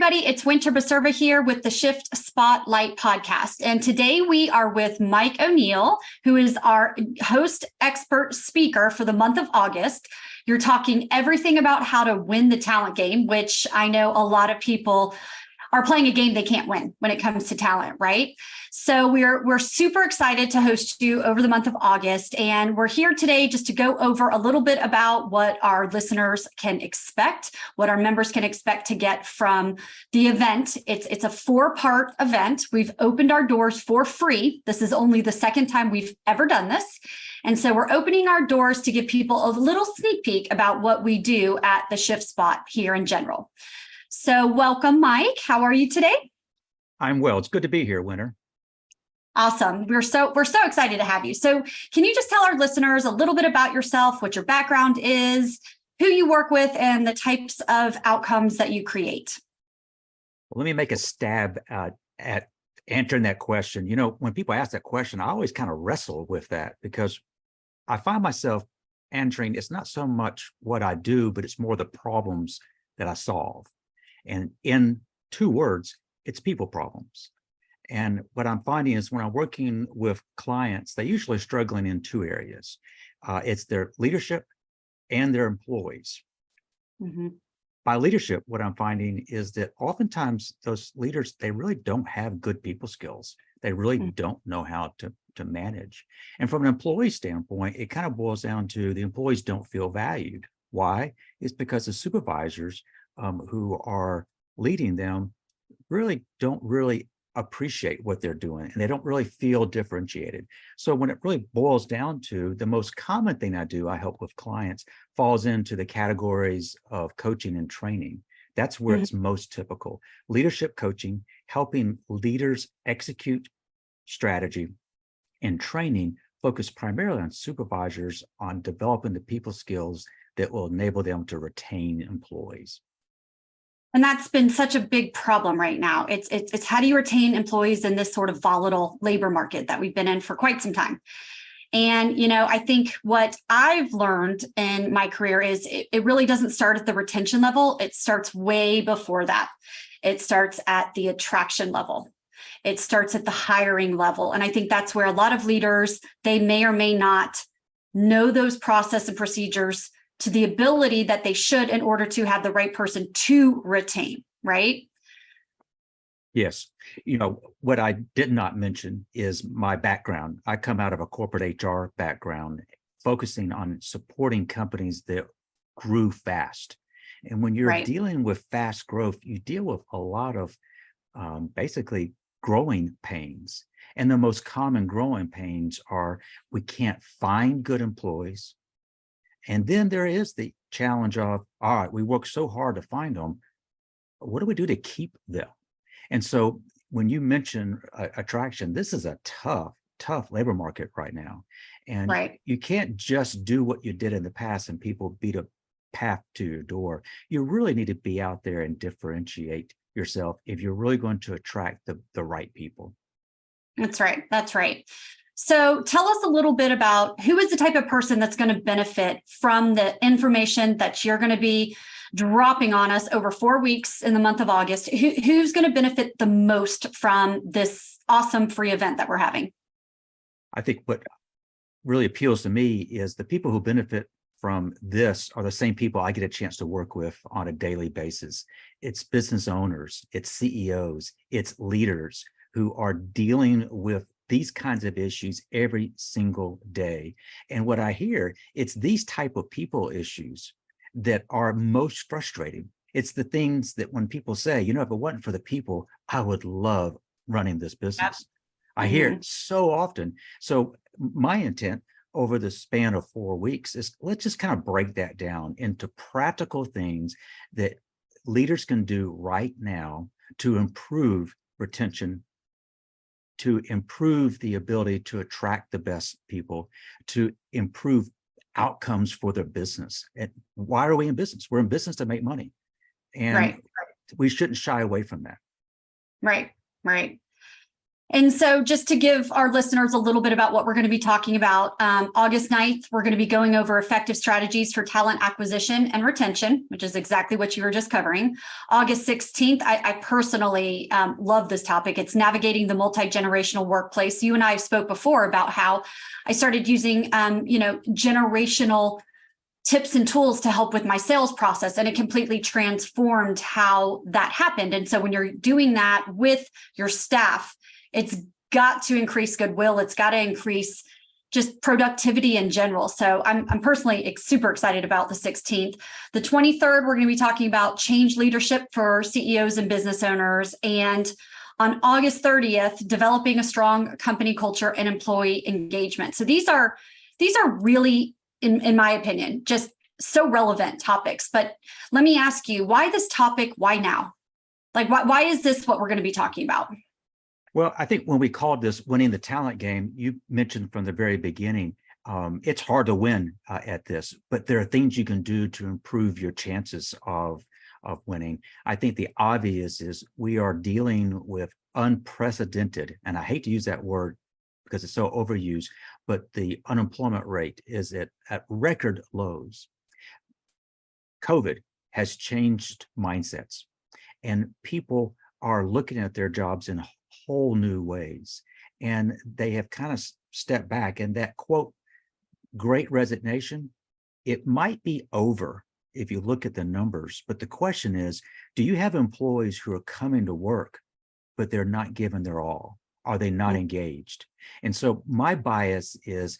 everybody. It's 𝗧𝗵𝗶𝗰𝗹 here with the Shift Spotlight podcast. And today we are with Mike O'Neill, who is our host expert speaker for the month of August. You're talking everything about how to win the talent game, which I know a lot of people are playing a game they can't win when it comes to talent, right? So we're super excited to host you over the month of August. And we're here today just to go over a little bit about what our listeners can expect, what our members can expect to get from the event. It's a 4-part event. We've opened our doors for free. This is only the second time we've ever done this. And so we're opening our doors to give people a little sneak peek about what we do at the Shift Spot here in general. So welcome, Mike. How are you today? I'm well. It's good to be here, Winter. Awesome. We're so excited to have you. So can you just tell our listeners a little bit about yourself, what your background is, who you work with, and the types of outcomes that you create? Well, let me make a stab at answering that question. You know, when people ask that question, I always kind of wrestle with that because I find myself answering, it's not so much what I do, but it's more the problems that I solve. And in 2 words, it's people problems. And what I'm finding is when I'm working with clients, they're usually struggling in 2 areas. It's their leadership and their employees. Mm-hmm. By leadership, what I'm finding is that oftentimes those leaders, they really don't have good people skills. They really don't know how to manage. And from an employee standpoint, it kind of boils down to the employees don't feel valued. Why? It's because the supervisors who are leading them don't really appreciate what they're doing, and they don't really feel differentiated. So when it really boils down to the most common thing I help with clients falls into the categories of coaching and training. That's where it's most typical. Leadership coaching, helping leaders execute strategy, and training focus primarily on supervisors on developing the people skills that will enable them to retain employees. And that's been such a big problem right now. It's how do you retain employees in this sort of volatile labor market that we've been in for quite some time. And, you know, I think what I've learned in my career is it really doesn't start at the retention level. It starts way before that. It starts at the attraction level. It starts at the hiring level. And I think that's where a lot of leaders, they may or may not know those process and procedures to the ability that they should in order to have the right person to retain, right? Yes. You know, what I did not mention is my background. I come out of a corporate HR background, focusing on supporting companies that grew fast. And when you're dealing with fast growth, you deal with a lot of basically growing pains. And the most common growing pains are we can't find good employees. And then there is the challenge of, all right, we work so hard to find them. What do we do to keep them? And so when you mention attraction, this is a tough labor market right now. And you can't just do what you did in the past and people beat a path to your door. You really need to be out there and differentiate yourself if you're really going to attract the right people. That's right. That's right. So tell us a little bit about who is the type of person that's going to benefit from the information that you're going to be dropping on us over 4 weeks in the month of August. Who's going to benefit the most from this awesome free event that we're having? I think what really appeals to me is the people who benefit from this are the same people I get a chance to work with on a daily basis. It's business owners, it's CEOs, it's leaders who are dealing with these kinds of issues every single day. And what I hear, it's these type of people issues that are most frustrating. It's the things that when people say, you know, if it wasn't for the people, I would love running this business. I hear it so often. So my intent over the span of 4 weeks is let's just kind of break that down into practical things that leaders can do right now to improve retention, to improve the ability to attract the best people, to improve outcomes for their business. And why are we in business? We're in business to make money. And we shouldn't shy away from that. Right. And so just to give our listeners a little bit about what we're going to be talking about, August 9th, we're going to be going over effective strategies for talent acquisition and retention, which is exactly what you were just covering. August 16th, I personally love this topic. It's navigating the multi-generational workplace. You and I spoke before about how I started using, generational tips and tools to help with my sales process, and it completely transformed how that happened. And so when you're doing that with your staff, it's got to increase goodwill. It's got to increase just productivity in general. So I'm personally super excited about the 16th. The 23rd, we're going to be talking about change leadership for CEOs and business owners. And on August 30th, developing a strong company culture and employee engagement. So these are really, in my opinion, just so relevant topics. But let me ask you, why this topic? Why now? Like, why is this what we're going to be talking about? Well, I think when we called this winning the talent game, you mentioned from the very beginning, it's hard to win at this, but there are things you can do to improve your chances of winning. I think the obvious is we are dealing with unprecedented, and I hate to use that word because it's so overused, but the unemployment rate is at record lows. COVID has changed mindsets, and people are looking at their jobs in whole new ways, and they have kind of stepped back. And that quote, great resignation, it might be over if you look at the numbers, but the question is, do you have employees who are coming to work, but they're not giving their all? Are they not engaged? And so my bias is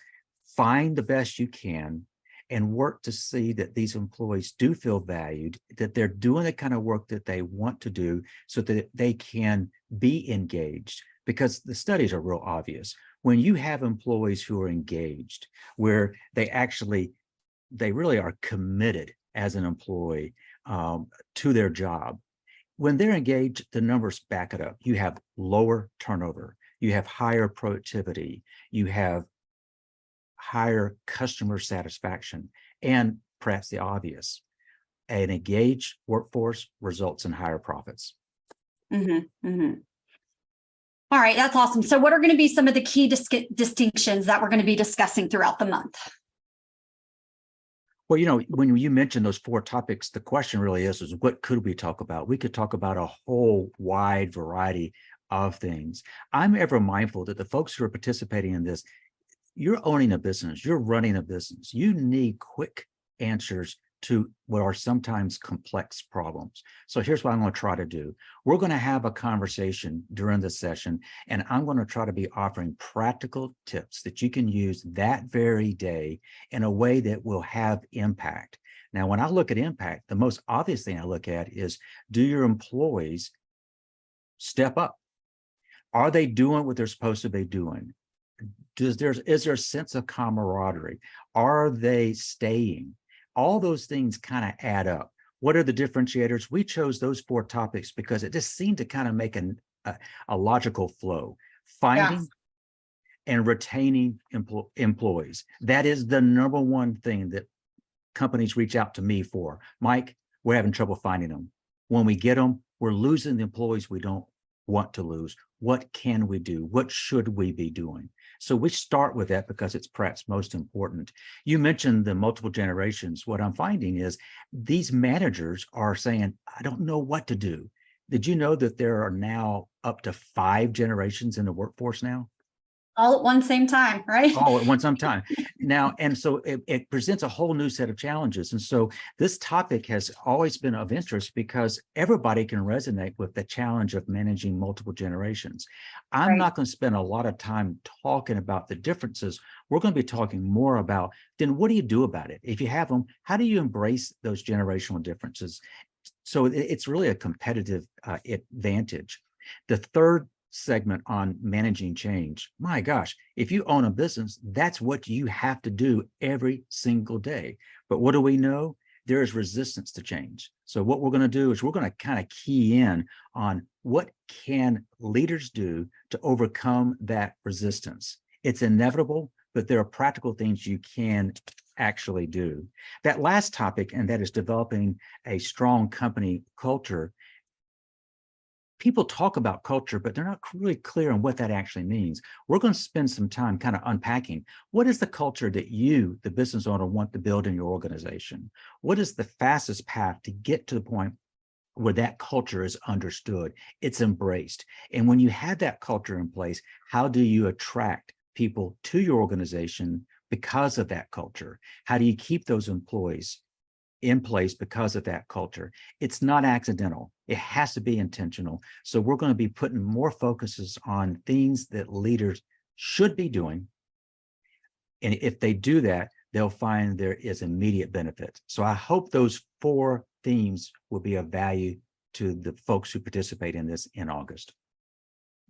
find the best you can and work to see that these employees do feel valued, that they're doing the kind of work that they want to do so that they can be engaged. Because the studies are real obvious. When you have employees who are engaged, where they really are committed as an employee to their job, when they're engaged, the numbers back it up. You have lower turnover, you have higher productivity, you have higher customer satisfaction, and perhaps the obvious, an engaged workforce results in higher profits. Mm-hmm, mm-hmm. All right, that's awesome. So what are going to be some of the key distinctions that we're going to be discussing throughout the month? Well, when you mentioned those 4 topics, the question really is what could we talk about? We could talk about a whole wide variety of things. I'm ever mindful that the folks who are participating in this, you're owning a business, you're running a business. You need quick answers to what are sometimes complex problems. So here's what I'm going to try to do. We're going to have a conversation during the session, and I'm going to try to be offering practical tips that you can use that very day in a way that will have impact. Now, when I look at impact, the most obvious thing I look at is, do your employees step up? Are they doing what they're supposed to be doing? Is there a sense of camaraderie? Are they staying? All those things kind of add up. What are the differentiators? We chose those 4 topics because it just seemed to kind of make a logical flow. Finding and retaining employees. That is the number one thing that companies reach out to me for. Mike, we're having trouble finding them. When we get them, we're losing the employees we don't want to lose. What can we do? What should we be doing? So we start with that because it's perhaps most important. You mentioned the multiple generations. What I'm finding is these managers are saying, I don't know what to do. Did you know that there are now up to 5 generations in the workforce now? All at one same time, right? All at one same time. Now, and so it presents a whole new set of challenges. And so this topic has always been of interest because everybody can resonate with the challenge of managing multiple generations. I'm not going to spend a lot of time talking about the differences. We're going to be talking more about, then what do you do about it? If you have them, how do you embrace those generational differences? So it's really a competitive advantage. The third segment on managing change. My gosh, if you own a business, that's what you have to do every single day. But what do we know? There is resistance to change. So what we're going to do is we're going to kind of key in on what can leaders do to overcome that resistance. It's inevitable, but there are practical things you can actually do. That last topic, and that is developing a strong company culture, people talk about culture, but they're not really clear on what that actually means. We're going to spend some time kind of unpacking what is the culture that you, the business owner, want to build in your organization? What is the fastest path to get to the point where that culture is understood, it's embraced? And when you have that culture in place, how do you attract people to your organization because of that culture? How do you keep those employees in place because of that culture? It's not accidental. It has to be intentional. So we're going to be putting more focuses on things that leaders should be doing. And if they do that, they'll find there is immediate benefit. So I hope those 4 themes will be of value to the folks who participate in this in August.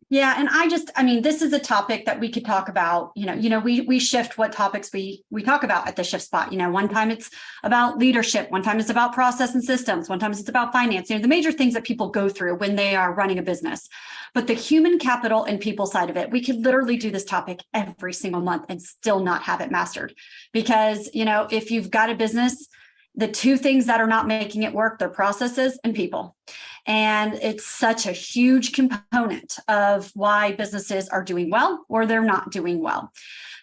Yeah. And I mean, this is a topic that we could talk about, we shift what topics we talk about at the Shift Spot. One time it's about leadership, one time it's about process and systems, one time it's about finance, the major things that people go through when they are running a business. But the human capital and people side of it, we could literally do this topic every single month and still not have it mastered. Because, if you've got a business, the 2 things that are not making it work, they're processes and people. And it's such a huge component of why businesses are doing well or they're not doing well.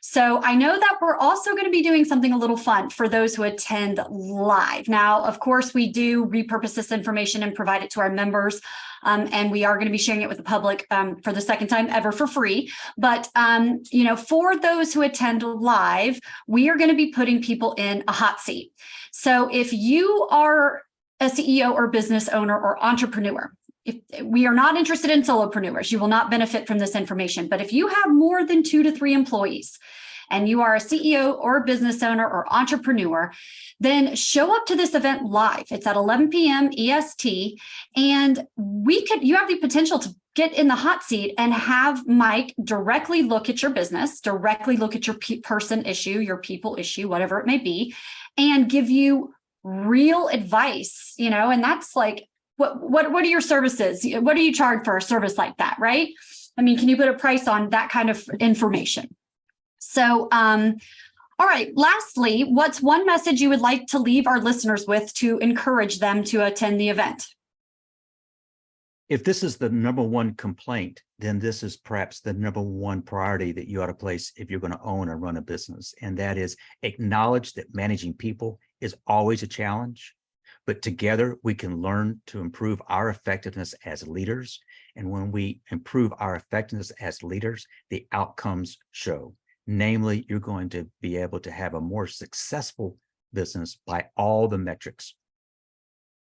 So I know that we're also going to be doing something a little fun for those who attend live. Now, of course, we do repurpose this information and provide it to our members. And we are going to be sharing it with the public for the second time ever for free. But, for those who attend live, we are going to be putting people in a hot seat. So if you are a CEO or business owner or entrepreneur, if we are not interested in solopreneurs, you will not benefit from this information. But if you have more than 2 to 3 employees and you are a CEO or a business owner or entrepreneur, then show up to this event live. It's at 11 p.m. EST. And you have the potential to get in the hot seat and have Mike directly look at your business, directly look at your person issue, your people issue, whatever it may be, and give you real advice, and that's like, what are your services? What do you charge for a service like that, right? I mean, can you put a price on that kind of information? So, all right, lastly, what's one message you would like to leave our listeners with to encourage them to attend the event? If this is the number 1 complaint, then this is perhaps the number 1 priority that you ought to place if you're going to own and run a business. And that is acknowledge that managing people is always a challenge, but together we can learn to improve our effectiveness as leaders. And when we improve our effectiveness as leaders, the outcomes show. Namely, you're going to be able to have a more successful business by all the metrics.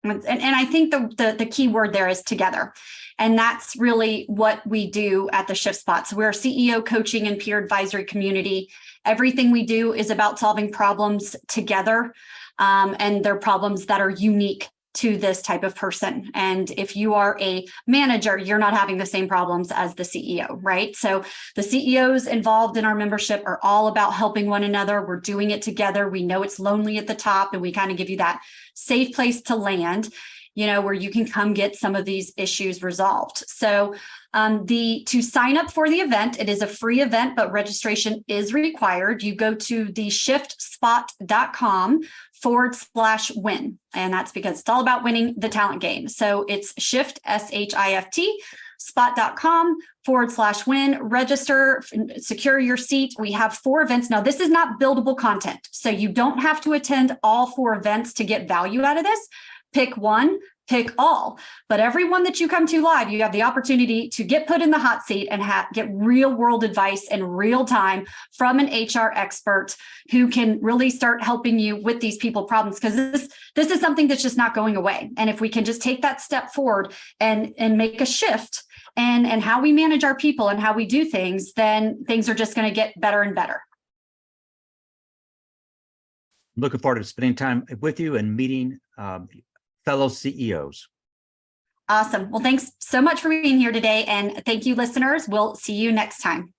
And I think the key word there is together. And that's really what we do at the Shift Spot. So we're a CEO coaching and peer advisory community. Everything we do is about solving problems together. And they're problems that are unique to this type of person. And if you are a manager, you're not having the same problems as the CEO, right? So the CEOs involved in our membership are all about helping one another. We're doing it together. We know it's lonely at the top, and we kind of give you that safe place to land, where you can come get some of these issues resolved. So to sign up for the event, it is a free event, but registration is required. You go to the shiftspot.com/win. And that's because it's all about winning the talent game. So it's shift, SHIFT, spot.com/win. Register, secure your seat. We have 4 events. Now, this is not buildable content, so you don't have to attend all 4 events to get value out of this. Pick one, pick all. But every one that you come to live, you have the opportunity to get put in the hot seat and get real world advice in real time from an HR expert who can really start helping you with these people problems, because this is something that's just not going away. And if we can just take that step forward and make a shift and how we manage our people and how we do things, then things are just going to get better and better. Looking forward to spending time with you and meeting fellow CEOs. Awesome. Well, thanks so much for being here today. And thank you, listeners. We'll see you next time.